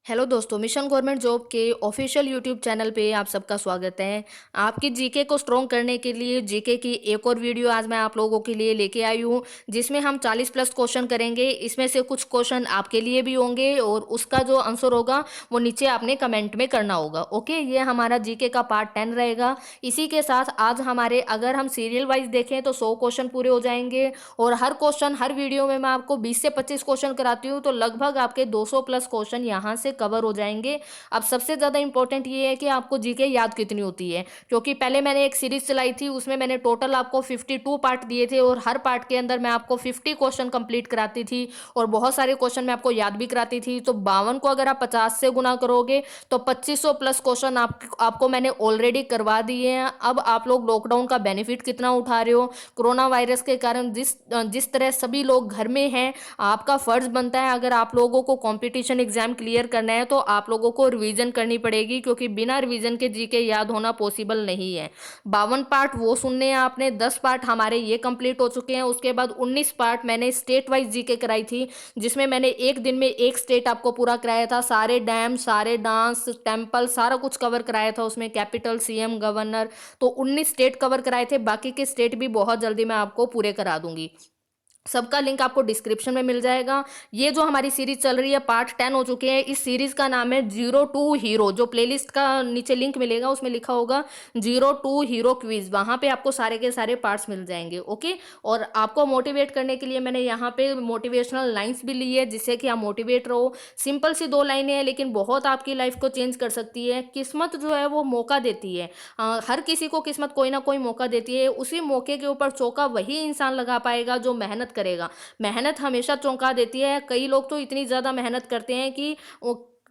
Hello दोस्तों, mission government job के official YouTube channel पे आप सबका स्वागत है। आपकी जीके को स्ट्रॉन्ग करने के लिए जीके की एक और वीडियो आज मैं आप लोगों के लिए लेके आई हूँ, जिसमें हम 40 प्लस क्वेश्चन करेंगे। इसमें से कुछ क्वेश्चन आपके लिए भी होंगे और उसका जो आंसर होगा वो नीचे आपने कमेंट में करना होगा। ओके, ये हमारा जीके का पार्ट 10 रहेगा। इसी के साथ आज हमारे अगर हम सीरियल वाइज देखें तो 100 क्वेश्चन पूरे हो जाएंगे और हर क्वेश्चन हर वीडियो में मैं आपको 20 से 25 क्वेश्चन कराती हूँ, तो लगभग आपके 200 प्लस क्वेश्चन यहाँ से कवर हो जाएंगे। अब सबसे ज़्यादा इंपॉर्टेंट ये है कि आपको जीके याद कितनी होती है, क्योंकि पहले मैंने एक सीरीज चलाई थी, उसमें मैंने टोटल आपको 52 पार्ट दिए थे और हर पार्ट के अंदर मैं आपको 50 क्वेश्चन कंप्लीट कराती थी और बहुत सारे क्वेश्चन मैं आपको याद भी कराती थी। तो 52 को अगर आप 50 से गुना करोगे तो 2500 प्लस क्वेश्चन आपको मैंने ऑलरेडी करवा दिए हैं। अब आप लोग लॉकडाउन का बेनिफिट कितना उठा रहे हो, कोरोना वायरस के कारण जिस जिस तरह सभी लोग घर में हैं, आपका फर्ज बनता है, अगर आप लोगों को कंपटीशन एग्जाम क्लियर करना है तो आप लोगों को रिवीजन करनी पड़ेगी, क्योंकि बिना रिवीजन के जीके याद होना पॉसिबल नहीं है। 52 पार्ट वो सुनने हैं आपने, 10 पार्ट हमारे ये कंप्लीट हो चुके हैं। उसके बाद 19 पार्ट मैंने स्टेट वाइज जीके कराई थी, जिसमें मैंने एक दिन में एक स्टेट आपको पूरा कराया था। सारे डैम, सारे डांस, टेम्पल, सारा कुछ कवर कराया था उसमें, कैपिटल, सीएम, गवर्नर। तो 19 स्टेट कवर कराए थे, बाकी के स्टेट भी बहुत जल्दी मैं आपको पूरे करा दूंगी। सबका लिंक आपको डिस्क्रिप्शन में मिल जाएगा। ये जो हमारी सीरीज चल रही है, पार्ट 10 हो चुके हैं। इस सीरीज का नाम है जीरो टू हीरो। जो प्लेलिस्ट का नीचे लिंक मिलेगा उसमें लिखा होगा जीरो टू हीरो क्विज, वहां पे आपको सारे के सारे पार्ट्स मिल जाएंगे। ओके, और आपको मोटिवेट करने के लिए मैंने यहाँ पे मोटिवेशनल लाइंस भी ली है, जिससे कि आप मोटिवेट रहो। सिंपल सी 2 लाइनें हैं, लेकिन बहुत आपकी लाइफ को चेंज कर सकती है। किस्मत जो है वो मौका देती है। हर किसी को किस्मत कोई ना कोई मौका देती है। उसी मौके के ऊपर चौका वही इंसान लगा पाएगा जो मेहनत करेगा। मेहनत हमेशा चौंका देती है। कई लोग तो इतनी ज़्यादा मेहनत करते हैं कि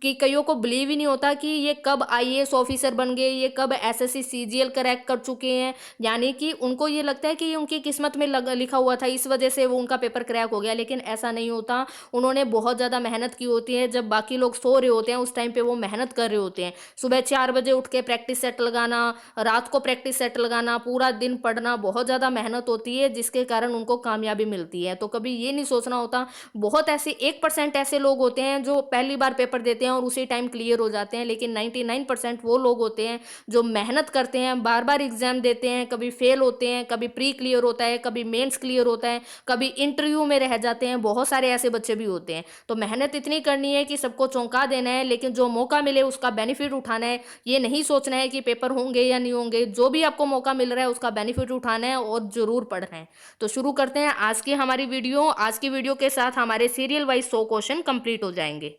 कईयों को बिलीव ही नहीं होता कि ये कब आईएएस ऑफिसर बन गए, ये कब एसएससी सीजीएल क्रैक कर चुके हैं। यानी कि उनको ये लगता है कि ये उनकी किस्मत में लिखा हुआ था, इस वजह से वो उनका पेपर क्रैक हो गया, लेकिन ऐसा नहीं होता। उन्होंने बहुत ज़्यादा मेहनत की होती है। जब बाकी लोग सो रहे होते हैं उस टाइम पे वो मेहनत कर रहे होते हैं। सुबह 4 बजे उठ के प्रैक्टिस सेट लगाना, रात को प्रैक्टिस सेट लगाना, पूरा दिन पढ़ना, बहुत ज़्यादा मेहनत होती है, जिसके कारण उनको कामयाबी मिलती है। तो कभी ये नहीं सोचना होता। बहुत ऐसे 1% ऐसे लोग होते हैं जो पहली बार पेपर देते हैं और उसी टाइम क्लियर हो जाते हैं, लेकिन 99% वो लोग होते हैं जो मेहनत करते हैं, बार बार एग्जाम देते हैं, कभी फेल होते हैं, कभी प्री क्लियर होता है, कभी मेंस क्लियर होता है, कभी इंटरव्यू में रह जाते हैं। बहुत सारे ऐसे बच्चे भी होते हैं। तो मेहनत इतनी करनी है कि सबको चौंका देना है, लेकिन जो मौका मिले उसका बेनिफिट उठाना है। ये नहीं सोचना है कि पेपर होंगे या नहीं होंगे। जो भी आपको मौका मिल रहा है उसका बेनिफिट उठाना है और जरूर पढ़ना है। तो शुरू करते हैं आज की हमारी वीडियो। आज की वीडियो के साथ हमारे सीरियल वाइज 100 क्वेश्चन कंप्लीट हो जाएंगे।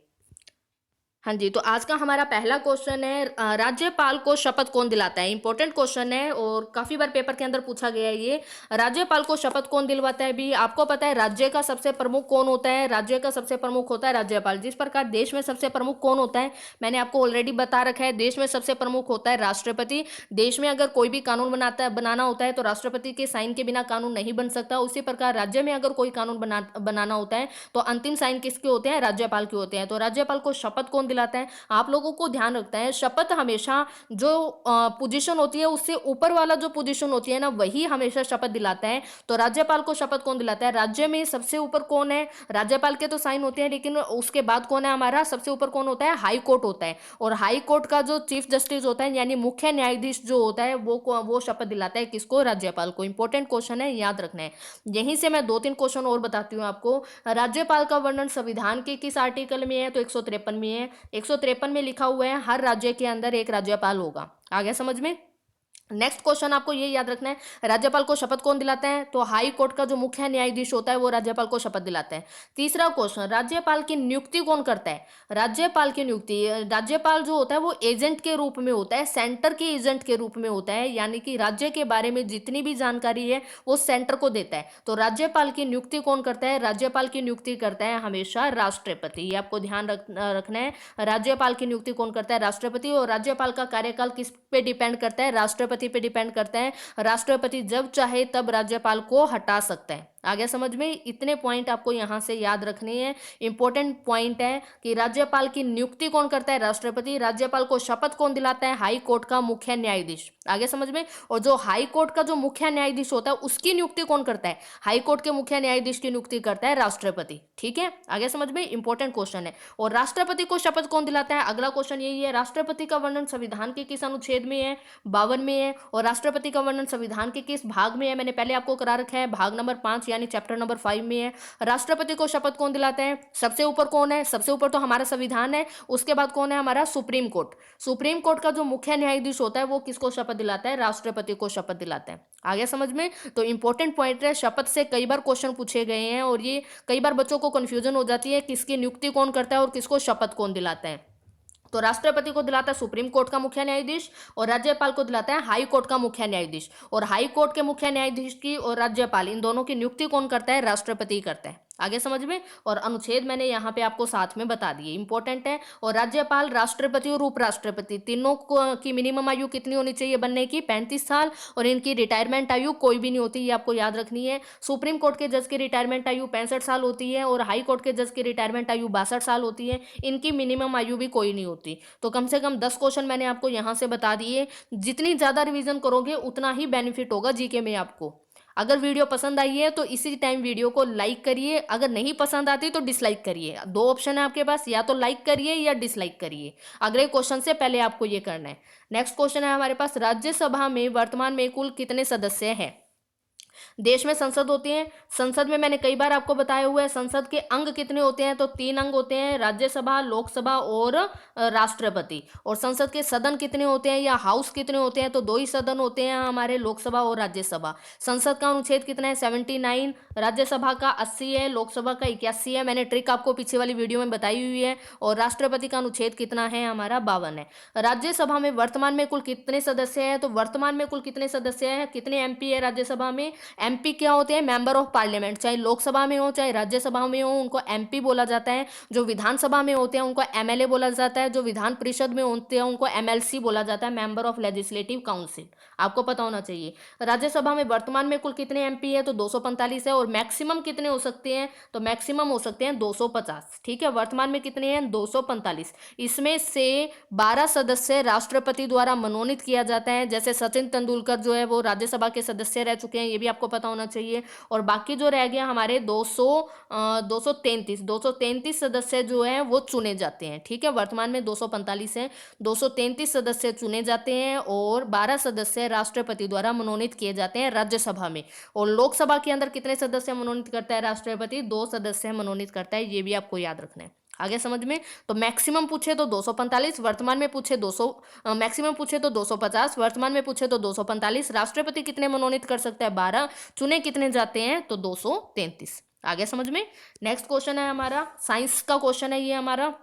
हाँ जी, तो आज का हमारा पहला क्वेश्चन है, राज्यपाल को शपथ कौन दिलाता है। इंपॉर्टेंट क्वेश्चन है और काफी बार पेपर के अंदर पूछा गया है ये। राज्यपाल को शपथ कौन दिलवाता है। भी आपको पता है राज्य का सबसे प्रमुख कौन होता है। राज्य का सबसे प्रमुख होता है राज्यपाल। जिस प्रकार देश में सबसे प्रमुख कौन होता है मैंने आपको ऑलरेडी बता रखा है। देश में सबसे प्रमुख होता है राष्ट्रपति। देश में अगर कोई भी कानून बनाना होता है तो राष्ट्रपति के साइन के बिना कानून नहीं बन सकता। उसी प्रकार राज्य में अगर कोई कानून बनाना होता है तो अंतिम साइन किसके होते हैं, राज्यपाल के होते हैं। तो राज्यपाल को शपथ कौन दिलाता है, आप लोगों को ध्यान रखता है। शपथ हमेशा जो पोजीशन होती है उससे ऊपर वाला जो पोजीशन होती है ना, वही हमेशा शपथ दिलाता है। तो राज्यपाल को शपथ कौन दिलाता है। राज्य में सबसे ऊपर कौन है, राज्यपाल के तो साइन होते हैं, लेकिन उसके बाद कौन है, हमारा सबसे ऊपर कौन होता है, हाई कोर्ट होता है। और हाई कोर्ट का जो चीफ जस्टिस होता है यानी मुख्य न्यायाधीश जो होता है वो शपथ दिलाता है किसको, राज्यपाल को। इंपॉर्टेंट क्वेश्चन है, याद रखना है। यहीं से मैं 2-3 क्वेश्चन और बताती हूँ आपको। राज्यपाल का वर्णन संविधान के किस आर्टिकल में है, तो 153 में है। 153 में लिखा हुआ है हर राज्य के अंदर एक राज्यपाल होगा। आ गया समझ में। नेक्स्ट क्वेश्चन आपको ये याद रखना है, राज्यपाल को शपथ कौन दिलाता है, तो हाई कोर्ट का जो मुख्य न्यायाधीश होता है वो राज्यपाल को शपथ दिलाता है। तीसरा क्वेश्चन, राज्यपाल की नियुक्ति कौन करता है। राज्यपाल की नियुक्ति, राज्यपाल जो होता है वो एजेंट के रूप में होता है, सेंटर के एजेंट के रूप में होता है, यानी कि राज्य के बारे में जितनी भी जानकारी है वो सेंटर को देता है। तो राज्यपाल की नियुक्ति कौन करता है, राज्यपाल की नियुक्ति करता है हमेशा राष्ट्रपति। ये आपको ध्यान रखना है। राज्यपाल की नियुक्ति कौन करता है, राष्ट्रपति। और राज्यपाल का कार्यकाल किस पे डिपेंड करता है, राष्ट्रपति पे डिपेंड करता है। राष्ट्रपति जब चाहे तब राज्यपाल को हटा सकता है। आगे समझ में, इतने पॉइंट आपको यहाँ से याद रखने हैं। इंपॉर्टेंट पॉइंट है कि राज्यपाल की नियुक्ति कौन करता है, राष्ट्रपति। राज्यपाल को शपथ कौन दिलाता है, हाई कोर्ट का मुख्य न्यायाधीश। आगे समझ में। और जो हाई कोर्ट का जो मुख्य न्यायाधीश होता है उसकी नियुक्ति कौन करता है, हाई कोर्ट के मुख्य न्यायाधीश की नियुक्ति करता है राष्ट्रपति। ठीक है, आगे समझ में, इंपॉर्टेंट क्वेश्चन है। और राष्ट्रपति को शपथ कौन दिलाता है, अगला क्वेश्चन यही है। राष्ट्रपति का वर्णन संविधान के किस अनुच्छेद में है, 52 में है। और राष्ट्रपति का वर्णन संविधान के किस भाग में है, मैंने पहले आपको करा रखा है, भाग नंबर 5 यानी चैप्टर नंबर 5 में है। राष्ट्रपति को शपथ कौन दिलाते हैं, सबसे ऊपर कौन है, सबसे ऊपर तो हमारा संविधान है, उसके बाद कौन है, हमारा सुप्रीम कोर्ट। सुप्रीम कोर्ट का जो मुख्य न्यायाधीश होता है वो किसको शपथ दिलाता है, राष्ट्रपति को शपथ दिलाता है। आगे समझ में। तो इंपॉर्टेंट पॉइंट है, शपथ से कई बार क्वेश्चन पूछे गए हैं और ये कई बार बच्चों को कंफ्यूजन हो जाती है किसकी नियुक्ति कौन करता है और किसको शपथ कौन दिलाता है। तो राष्ट्रपति को दिलाता है सुप्रीम कोर्ट का मुख्य न्यायाधीश और राज्यपाल को दिलाता है हाई कोर्ट का मुख्य न्यायाधीश। और हाई कोर्ट के मुख्य न्यायाधीश की और राज्यपाल, इन दोनों की नियुक्ति कौन करता है, राष्ट्रपति करता है। आगे समझ में। और अनुच्छेद मैंने यहाँ पे आपको साथ में बता दिए, इंपॉर्टेंट है। और राज्यपाल, राष्ट्रपति और उपराष्ट्रपति तीनों की मिनिमम आयु कितनी होनी चाहिए बनने की, 35 साल। और इनकी रिटायरमेंट आयु कोई भी नहीं होती, ये आपको याद रखनी है। सुप्रीम कोर्ट के जज की रिटायरमेंट आयु 65 साल होती है और हाई कोर्ट के जज की रिटायरमेंट आयु 62 साल होती है। इनकी मिनिमम आयु भी कोई नहीं होती। तो कम से कम 10 क्वेश्चन मैंने आपको यहाँ से बता दिए। जितनी ज्यादा रिवीजन करोगे उतना ही बेनिफिट होगा जीके में आपको। अगर वीडियो पसंद आई है तो इसी टाइम वीडियो को लाइक करिए, अगर नहीं पसंद आती तो डिसलाइक करिए। दो ऑप्शन है आपके पास, या तो लाइक करिए या डिसलाइक करिए। अगले क्वेश्चन से पहले आपको ये करना है। नेक्स्ट क्वेश्चन है हमारे पास, राज्यसभा में वर्तमान में कुल कितने सदस्य हैं। देश में संसद होती है, संसद में मैंने कई बार आपको बताया हुआ है संसद के अंग कितने होते हैं, तो 3 अंग होते हैं, राज्यसभा, लोकसभा और राष्ट्रपति। और संसद के सदन कितने होते हैं या हाउस कितने होते हैं, तो 2 ही सदन होते हैं हमारे, लोकसभा और राज्यसभा। संसद का अनुच्छेद कितना है, 79। राज्यसभा का 80 है, लोकसभा का 81 है, मैंने ट्रिक आपको पीछे वाली वीडियो में बताई हुई है। और राष्ट्रपति का अनुच्छेद कितना है, हमारा 52 है। राज्यसभा में वर्तमान में कुल कितने सदस्य हैं, तो वर्तमान में कुल कितने सदस्य हैं, कितने एमपी है राज्यसभा में। एमपी क्या होते हैं, मेंबर ऑफ पार्लियामेंट, चाहे लोकसभा में हो चाहे राज्यसभा में हो उनको एमपी बोला जाता है। जो विधानसभा में होते हैं उनको एमएलए बोला जाता है, जो विधान परिषद में होते हैं उनको एमएलसी बोला जाता है, मेंबर ऑफ लेजिस्लेटिव काउंसिल। आपको पता होना चाहिए। राज्यसभा में वर्तमान में कुल कितने एमपी है, तो 245 है। और मैक्सिमम कितने हो सकते हैं, तो मैक्सिमम हो सकते हैं 250। ठीक है, वर्तमान में कितने हैं, 245। इसमें से 12 सदस्य राष्ट्रपति द्वारा मनोनीत किया जाता है, जैसे सचिन तेंदुलकर जो है वो राज्यसभा के सदस्य रह चुके हैं, ये भी आपको पता होना चाहिए। और बाकी जो रह गया हमारे 233 सदस्य जो हैं वो चुने जाते हैं। ठीक है, वर्तमान में 245 हैं, 233 सदस्य चुने जाते हैं और 12 सदस्य राष्ट्रपति द्वारा मनोनीत किए जाते हैं राज्यसभा में। और लोकसभा के अंदर कितने सदस्य मनोनीत करता है राष्ट्रपति, 2 सदस्य मनोनीत करता है, ये भी आपको याद रखना है। आगे समझ में। तो मैक्सिमम पूछे तो 245, वर्तमान में पूछे 200, मैक्सिमम पूछे तो 250, वर्तमान में पूछे तो 245। राष्ट्रपति कितने मनोनीत कर सकता है, 12, चुने कितने जाते हैं, तो 233। आगे समझ में। नेक्स्ट क्वेश्चन है हमारा, साइंस का क्वेश्चन है ये हमारा।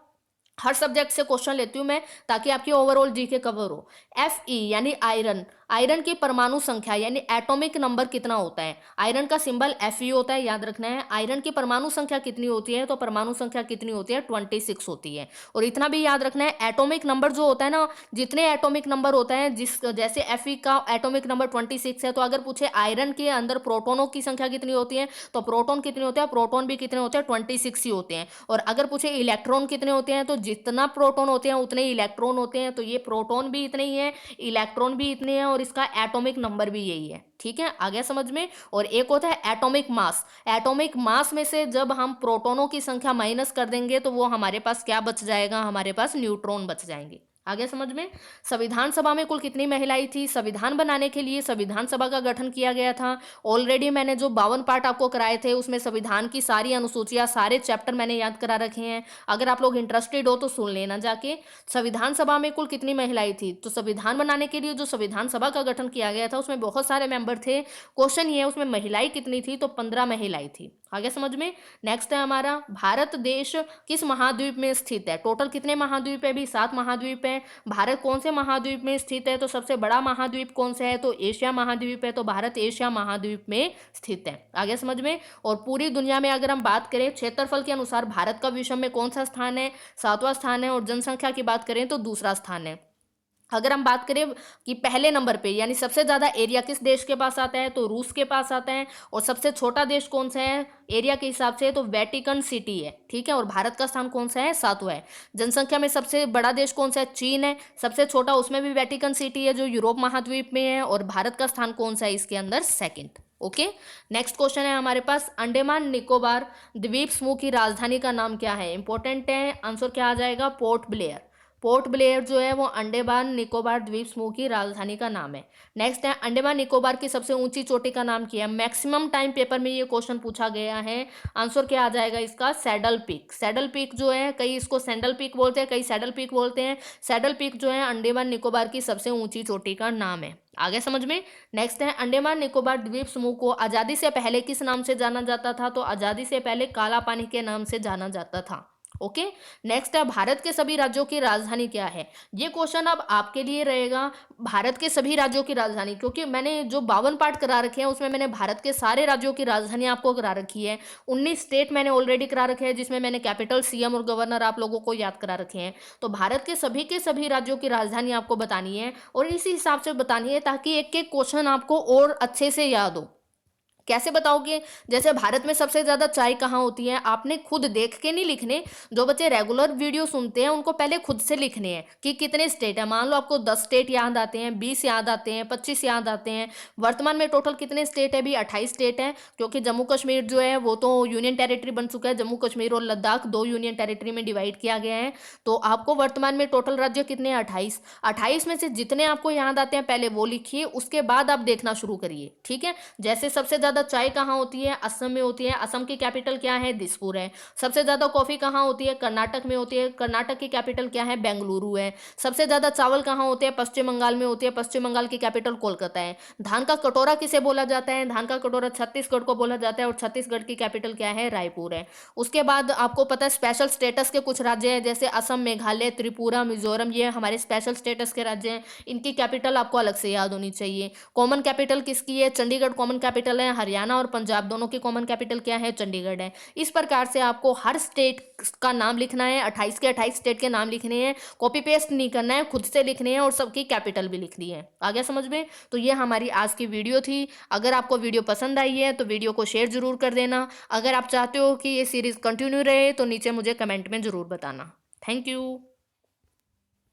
हर सब्जेक्ट से क्वेश्चन लेती हूं मैं ताकि आपकी ओवरऑल जीके कवर हो। Fe यानी आयरन, आयरन की परमाणु संख्या यानी एटॉमिक नंबर कितना होता है। आयरन का सिंबल Fe होता है, याद रखना है। आयरन की परमाणु संख्या कितनी होती है, तो परमाणु संख्या कितनी होती है, 26 होती है। और इतना भी याद रखना है, एटॉमिक नंबर जो होता है ना, जितने एटॉमिक नंबर होता है, जिस जैसे Fe का एटॉमिक नंबर 26 है, तो अगर पूछे आयरन के अंदर प्रोटोनों की संख्या कितनी होती है, तो प्रोटोन कितने होते हैं, प्रोटोन भी कितने होते हैं, 26 ही होते हैं। और अगर पूछे इलेक्ट्रॉन कितने होते हैं, तो जितना प्रोटॉन होते हैं उतने इलेक्ट्रॉन होते हैं। तो ये प्रोटॉन भी इतने ही है, इलेक्ट्रॉन भी इतने हैं और इसका एटॉमिक नंबर भी यही है। ठीक है, आ गया समझ में। और एक होता है एटॉमिक मास, एटॉमिक मास में से जब हम प्रोटॉनों की संख्या माइनस कर देंगे तो वो हमारे पास क्या बच जाएगा, हमारे पास न्यूट्रॉन बच जाएंगे। आगे समझ में। संविधान सभा में कुल कितनी महिलाएं थी, संविधान बनाने के लिए संविधान सभा का गठन किया गया था। ऑलरेडी मैंने जो 52 पार्ट आपको कराए थे उसमें संविधान की सारी अनुसूचियां, सारे चैप्टर मैंने याद करा रखे हैं। अगर आप लोग इंटरेस्टेड हो तो सुन लेना जाके। संविधान सभा में कुल कितनी महिलाएं थी, तो संविधान बनाने के लिए जो संविधान सभा का गठन किया गया था उसमें बहुत सारे मेंबर थे। क्वेश्चन ये है उसमें महिलाएं कितनी थी, तो 15 महिलाएं थी। आगे समझ में। नेक्स्ट है हमारा, भारत देश किस महाद्वीप में स्थित है। टोटल कितने महाद्वीप है, भी 7 महाद्वीप है। भारत कौन से महाद्वीप में स्थित है, तो सबसे बड़ा महाद्वीप कौन सा है, तो एशिया महाद्वीप है। तो भारत एशिया महाद्वीप में स्थित है। आगे समझ में। और पूरी दुनिया में अगर हम बात करें क्षेत्रफल के अनुसार भारत का विश्व में कौन सा स्थान है, 7वां स्थान है। और जनसंख्या की बात करें तो दूसरा स्थान है। अगर हम बात करें कि पहले नंबर पे यानी सबसे ज्यादा एरिया किस देश के पास आता है, तो रूस के पास आता है। और सबसे छोटा देश कौन सा है एरिया के हिसाब से, तो वेटिकन सिटी है, ठीक है। और भारत का स्थान कौन सा है, 7वां है। जनसंख्या में सबसे बड़ा देश कौन सा है, चीन है। सबसे छोटा उसमें भी वेटिकन सिटी है जो यूरोप महाद्वीप में है। और भारत का स्थान कौन सा है इसके अंदर, सेकंड। ओके, नेक्स्ट क्वेश्चन है हमारे पास, अंडमान निकोबार द्वीप समूह की राजधानी का नाम क्या है। इंपॉर्टेंट है, आंसर क्या आ जाएगा, पोर्ट ब्लेयर। पोर्ट ब्लेयर जो है वो अंडमान निकोबार द्वीप समूह की राजधानी का नाम है। नेक्स्ट है, अंडमान निकोबार की सबसे ऊंची चोटी का नाम क्या है। मैक्सिमम टाइम पेपर में ये क्वेश्चन पूछा गया है। आंसर क्या आ जाएगा इसका, सैडल पीक। सैडल पीक जो है, कई इसको सैंडल पीक बोलते हैं, कई सैडल पीक बोलते हैं। सैडल पीक जो है अंडमान निकोबार की सबसे ऊंची चोटी का नाम है। आगे समझ में। नेक्स्ट है, अंडमान निकोबार द्वीप समूह को आजादी से पहले किस नाम से जाना जाता था, तो आजादी से पहले काला पानी के नाम से जाना जाता था। ओके, नेक्स्ट है, भारत के सभी राज्यों की राजधानी क्या है। ये क्वेश्चन अब आपके लिए रहेगा, भारत के सभी राज्यों की राजधानी, क्योंकि मैंने जो 52 पार्ट करा रखे हैं उसमें मैंने भारत के सारे राज्यों की राजधानी आपको करा रखी है। 19 स्टेट मैंने ऑलरेडी करा रखे हैं जिसमें मैंने कैपिटल, सीएम और गवर्नर आप लोगों को याद करा रखे हैं। तो भारत के सभी राज्यों की राजधानी आपको बतानी है और इसी हिसाब से बतानी है ताकि एक एक क्वेश्चन आपको और अच्छे से याद हो। कैसे बताओगे, जैसे भारत में सबसे ज्यादा चाय कहाँ होती है, आपने खुद देख के नहीं लिखने। जो बच्चे रेगुलर वीडियो सुनते हैं उनको पहले खुद से लिखने हैं कि कितने स्टेट है। मान लो आपको 10 स्टेट याद आते हैं, 20 याद आते हैं, 25 याद आते हैं। वर्तमान में टोटल कितने स्टेट है भी, 28 स्टेट है, क्योंकि जम्मू कश्मीर जो है वो तो यूनियन टेरिटरी बन चुका है। जम्मू कश्मीर और लद्दाख 2 यूनियन टेरिटरी में डिवाइड किया गया है। तो आपको वर्तमान में टोटल राज्य कितने हैं, 28। 28 में से जितने आपको याद आते हैं पहले वो लिखिए, उसके बाद आप देखना शुरू करिए, ठीक है। जैसे सबसे ज्यादा चाय कहाँ होती है, असम में होती है। असम की कैपिटल क्या है, दिसपुर है। सबसे ज्यादा कॉफी कहाँ होती है, कर्नाटक में होती है। कर्नाटक की कैपिटल क्या है, बेंगलुरु है। सबसे ज्यादा चावल कहाँ होते हैं, पश्चिम बंगाल में होती है। पश्चिम बंगाल की कैपिटल कोलकाता है। धान का कटोरा किसे बोला जाता है, धान का कटोरा छत्तीसगढ़ को बोला जाता है और छत्तीसगढ़ की कैपिटल क्या है, रायपुर है। उसके बाद आपको पता है स्पेशल स्टेटस के कुछ राज्य हैं जैसे असम, मेघालय, त्रिपुरा, मिजोरम, ये हमारे स्पेशल स्टेटस के राज्य हैं। इनकी कैपिटल आपको अलग से याद होनी चाहिए। कॉमन कैपिटल किसकी है, चंडीगढ़ कॉमन कैपिटल है। हरियाणा और पंजाब दोनों की कॉमन कैपिटल क्या है, चंडीगढ़ है। इस प्रकार से आपको हर स्टेट का नाम लिखना है, 28 के 28 स्टेट के नाम लिखने हैं। कॉपी पेस्ट नहीं करना है, खुद से लिखने हैं और सबकी कैपिटल भी लिखनी है। आ गया समझ में। तो ये हमारी आज की वीडियो थी। अगर आपको वीडियो पसंद आई है तो वीडियो को शेयर जरूर कर देना। अगर आप चाहते हो कि ये सीरीज कंटिन्यू रहे तो नीचे मुझे कमेंट में जरूर बताना। Thank you.